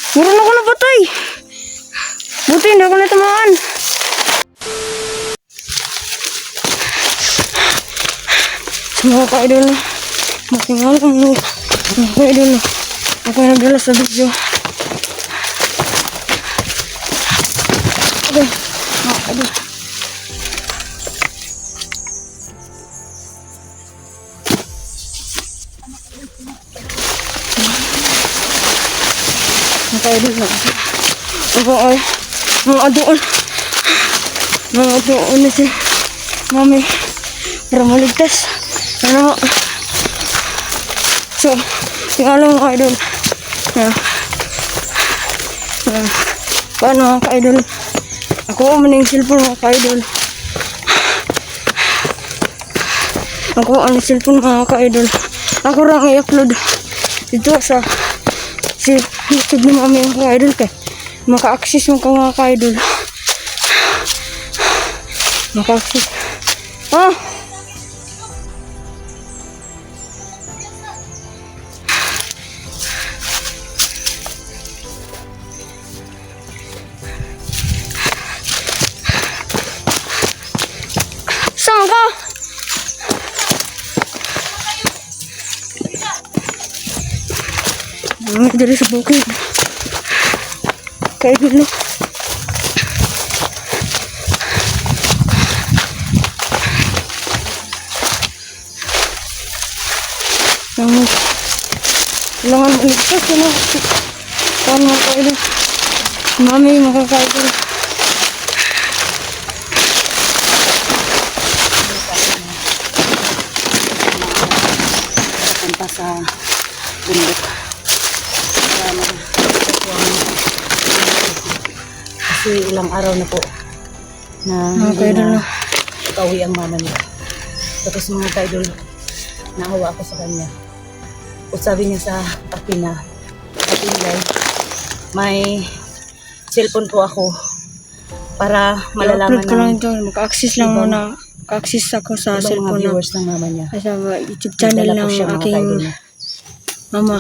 Meron ako napatay. Buti hindi ako natamaan. Sa mga ka-idol na. Makingal ang mga ka-idol na. Ako yung nagdala sa video. Okay. Mga ka-idol. Mga ka-idol na. Ako ay mga adoon na si Mami para maligtas. Ano mo? So, yung alam mga ka-idol. Paano mga ka-idol? Ako maning cellphone mga ka-idol. Ako ang cellphone mga ka-idol. Ako lang i-upload dito sa YouTube ni Mami mga ka-idol kay maka-access mo ka mga ka-idol. Maka-access. Ah! Saan ka? Dari sa bukid. Kayak dulu. Kailangan maligtas na. Saan mga ka-idol? Mami mga ka-idol. Punta sa bundok. Kasi ilang araw na po na hindi na pauwi ang mama niya. Tapos mga ka-idol, naawa ako sa kanya. O sabi niya sa akin na, may cellphone po ako para malalaman ko lang ito. Maka-access lang muna. Maka-access ako sa cellphone mga viewers ng mama niya. Sa YouTube channel ng aking mama.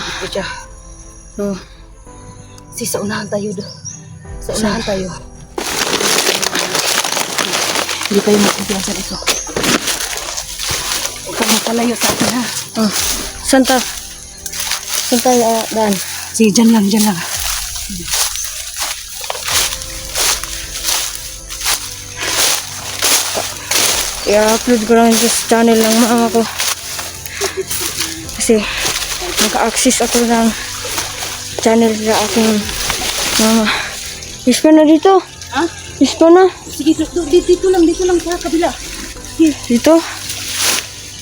So, sa unahan tayo do. Sa unahan tayo. Hindi kayo magkumpiyansa dito. Huwag kang magpalayo sa akin ha. Oh, saan tayo daan? Sige, dyan lang. I-upload ko lang ito sa channel ng mama ko. Kasi, maka-access ako ng channel sa aking mama. Ispa na dito. Ha? Ispa na. Sige, dito lang sa kabila. Dito.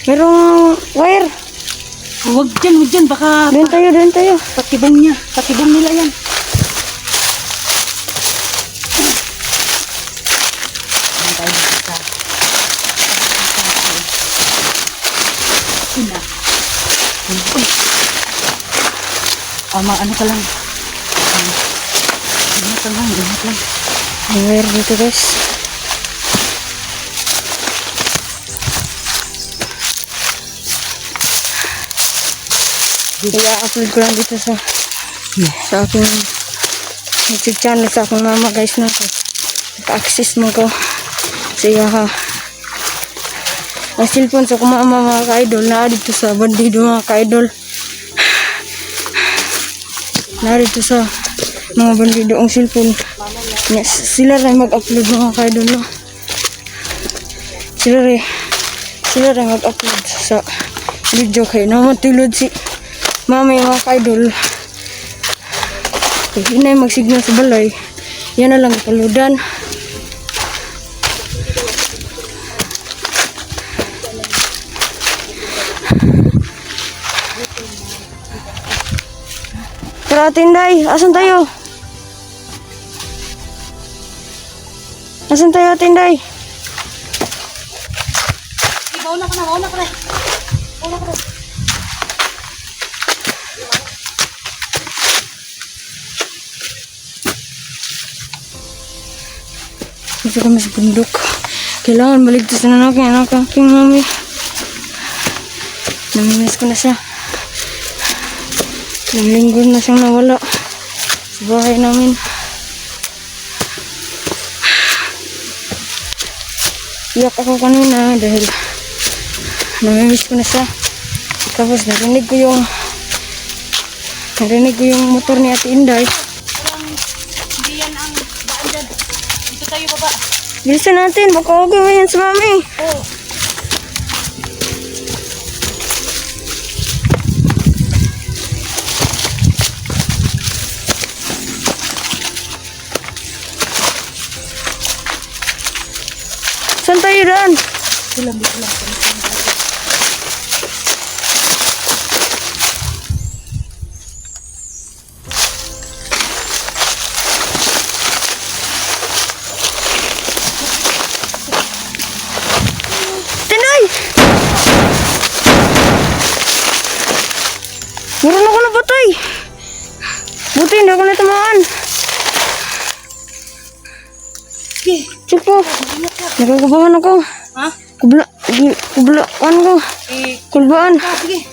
Merong wire. Huwag dyan, baka Doon tayo. patibong nila yan. Ano ka lang. Ingat lang. May wire dito guys. I-upload ko lang dito sa aking YouTube channel sa aking mama guys na ko. Naka-access mo ko sa ha. Ang cellphone sa akong mama mga ka-idol na dito sa bandido mga ka-idol. Narito sa mga bandido ang cellphone. Sila rin mag-upload mga ka-idol no? Sila rin mag-upload sa video kay namatulod si mami mga ka-idol. Hinay mag-signal sa balay. Yan na lang ipuludan. Tara Tinday, asan tayo? Asan tayo Tinday? Bauna ka na. Dito kami sa bundok. Kailangan maligtas na anak aking mami. Namimiss ko na siya. Ilang linggo na siyang nawala sa bahay namin. Iyak ako kanina dahil namimiss ko na siya. Tapos narinig ko yung motor ni Ate Inday. Hindi yan ang daan dyan. Dito tayo baba. Bilisan natin, baka okay ba yan sa mami? Oo. Saan tayo daan? Tulang dito lang. Tinay! Meron ako napatay. Buti hindi ako natamaan. Sige. Tipo, nagkakabahan ako. Ha? Kublaan ko. Kulbaan. Sige.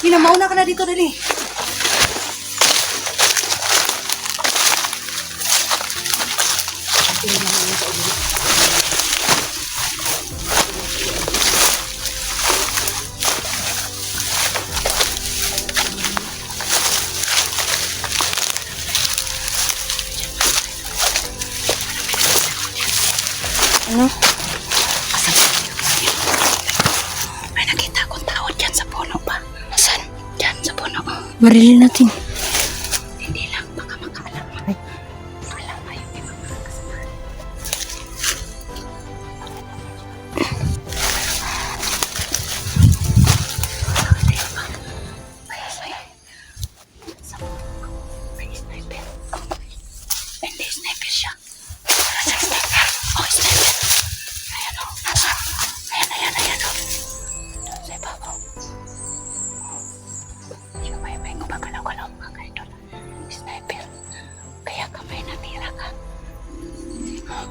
Hina, mauna ka na dito, dali. Ano? May nakita akong tao dyan sa puno pa. Saan? Dyan sa puno. Barilin natin. Hindi lang, baka makaalam mo. Alam mo yung ibang mga kasama. May sniper. Hindi, sniper siya. Oh, sniper. Ayan o. Ayan o. Sa ibabaw. Hindi ko may gumagalaw-galaw mga kaidol. Sniper. Kaya kamay natira ka.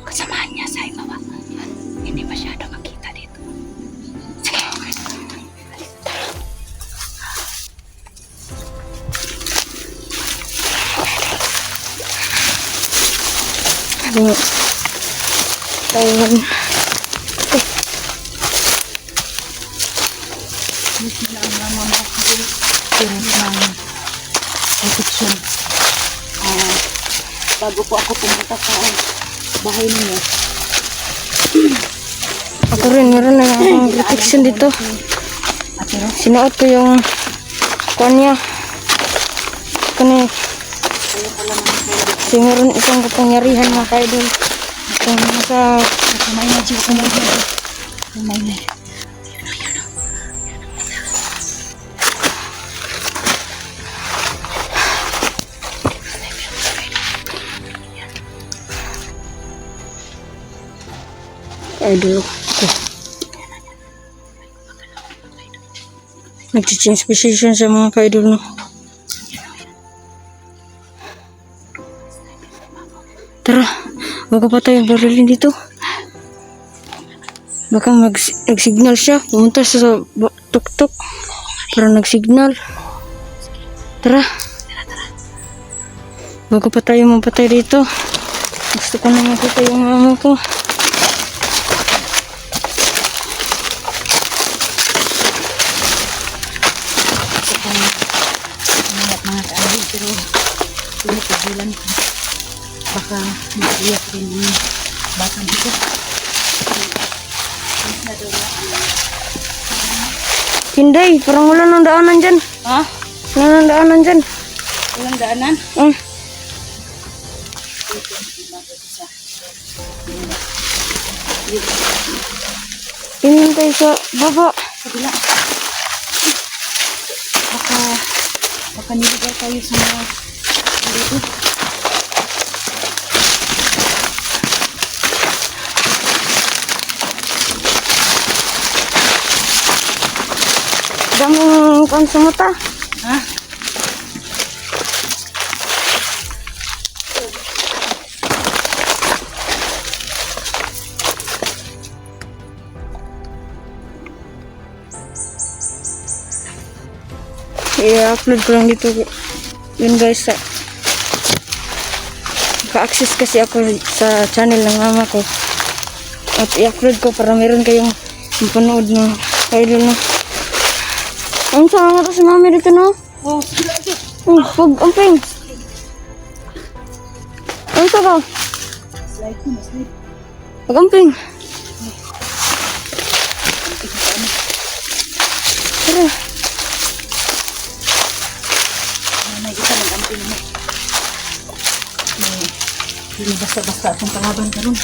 Kasamahan niya sa ibaba. Hindi masyado makita dito. Sige. Tara. Ano? Taiwan. Sila ang mama mo. Parents ng protection. Bago po ako pumunta sa bahay ninyo. Ako rin, meron na akong protection dito. Pero Sinuot ko yung kuwan niya. Kani. Kasi meron isang kapangyarihan mga kaidol. Itong nasa kamay na dyan. Kamay na. idol ko. Nag-change position sa mga ka-idol, no? Tara, baka pa tayo barilin dito. Baka nag-signal siya. Pumunta siya sa tuk-tuk. Para nag-signal. Tara. Bago pa tayo mapatay dito. Gusto ko na makita yung mama ko. Mga kaawin, pero pinipigilan ko. Baka mag-iyak rin yung bata dito. Hindi, parang wala nang daanan dyan. Ha? Wala nang daanan dyan. Walang daanan? Tingin tayo sa baba. Kabila. Baka niligaw tayo sa mga dito. Daming kan sa mata. Ha? I-upload ko lang dito. Yun guys, sa Naka-access kasi ako sa channel ng mama ko. At i-upload ko para meron kayong mapanood na kaidol na. Ang sama to si mami dito no? Oh, sige lagi. Pag amping. Ang sama. Slide ko, slide. Pag amping. Tara. May isa nag-amping mo. Hindi basta-basta itong kalaban ka ron.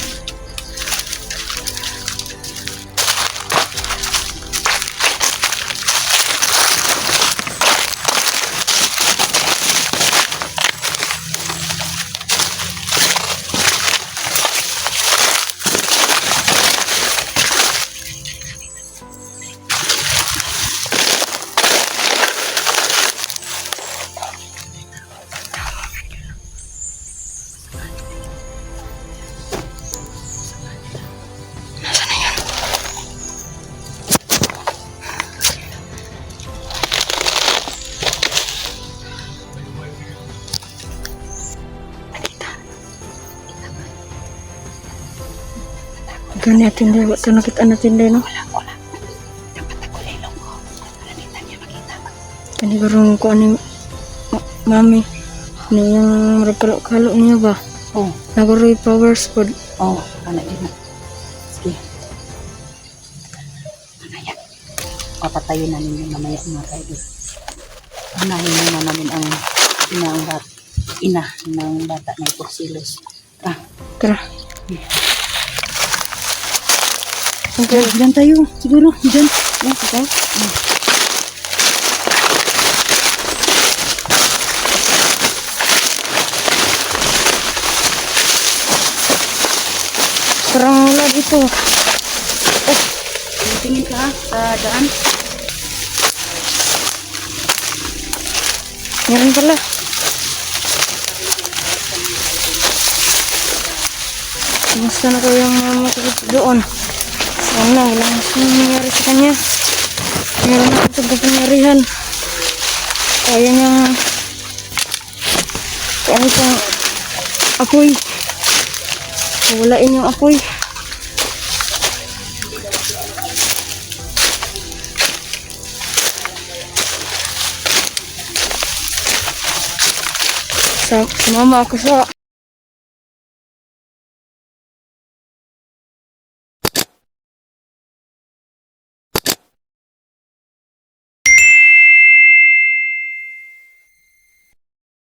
Gani natin dahil ito nakita natin dahil no? Wala. Dapat ako lilong ko. Malapit niya makita. Kani karong ko ani mami na yung kalo niya ba? Oh, Nagoroy powers pod. oh, kana din na. Sige. Mamaya. Papatayin na ninyo mamaya mga kaidol. Unahin muna namin ang ina ng bata na 4 kilos. Tara. Okay, dyan tayo. Siguro, dyan. Okay. Parang wala dito. Tingin ka sa daan. Meron pala. Kamusta na ko yung mama ko doon? Sana wala mas nangyari sa kanya. Meron ako sa kapangyarihan. Kaya niyang kaya siyang apoy. Walain yung apoy. Sa mama ako sa